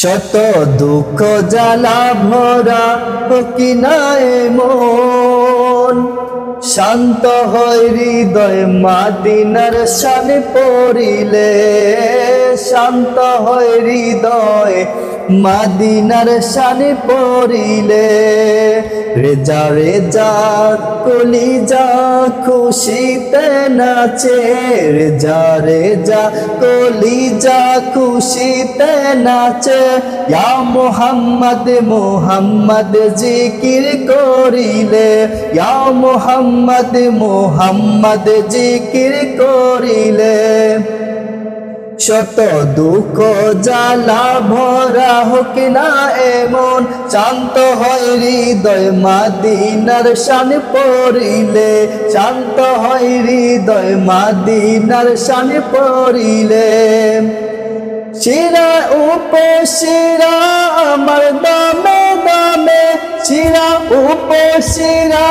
শত দুঃখ জ্বালা ভরা কিনা মন, শান্ত হয় হৃদয় মাদিনার শানে পড়িলে, শান্ত হয় হৃদয় মাদিনার শানে পড়িলে। রেজা রেজা কলিজা খুশিতে নাচে, রেজা রেজা কলিজা খুশিতে নাচে। ইয়া মুহাম্মদ মুহাম্মদ জিকির করিলে, ইয়া মুহাম্মদ মুহাম্মদ জিকির করিলে। শত দুঃখ জ্বালা ভরা হোক না এমন, শান্ত হয় হৃদয় মাদিনার শানে পড়িলে, শান্ত হয় হৃদয় মাদিনার শানে পড়িলে। শিরা উপশিরা আমার দামে দামে, শিরা উপশিরা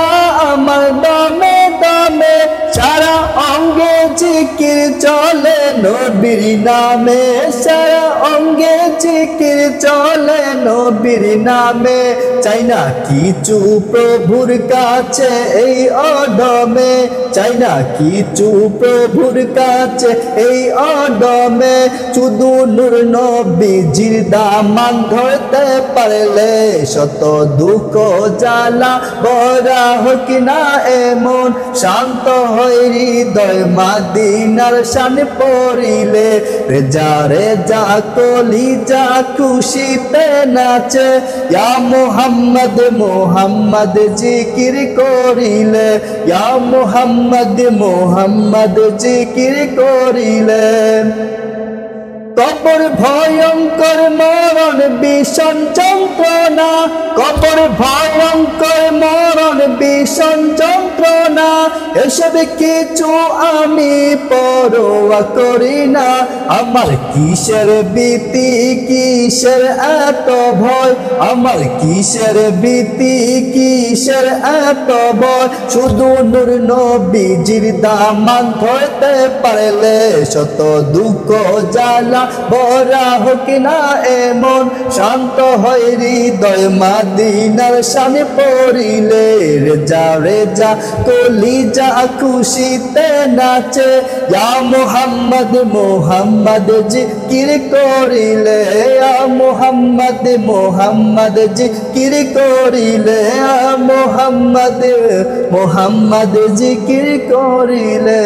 আমার দামে দামে। সারা অঙ্গে জিকির চলে নবীর নামে, সারা অঙ্গে জিকির চলে নবীর নামে। চাই না কিছু প্রভুর কাছে এই অদমে, চাই না কিছু প্রভুর কাছে এই অদমে। শুধু নূর নবীজির দামান ধরতে পারলে, শত দুঃখ জ্বালা ভরা হোক না এমন, শান্ত হয় হৃদয় মাদিনার শানে পড়িলে। রেজা রেজা কলিজা খুশিতে নাচে, ইয়া মুহাম্মদ মুহাম্মদ জিকির করিলে, ইয়া মুহাম্মদ মুহাম্মদ জিকির করিলে। কবর ভয়ঙ্কর মরণ ভীষণ যন্ত্রণা, কবর ভয়ঙ্কর মরণ ভীষণ যন্ত্রণা। এসব কিছু আমি পরোয়া করি না, আমার কিসের ভীতি কিসের এত ভয়, আমার কিসের ভীতি কিসের এত ভয়। শুধু নূর নবীজির দামান ধরতে পারলে, শত দুঃখ জ্বালা ভরা হোক না এমন, শান্ত হয় হৃদয় মাদিনার শানে পড়িলে। রেজা রেজা কলিজা খুশিতে নাচে, ইয়া মুহাম্মদ মুহাম্মদ জিকির করিলে, ইয়া মুহাম্মদ মুহাম্মদ জিকির করিলে, ইয়া মুহাম্মদ মুহাম্মদ জিকির করিলে।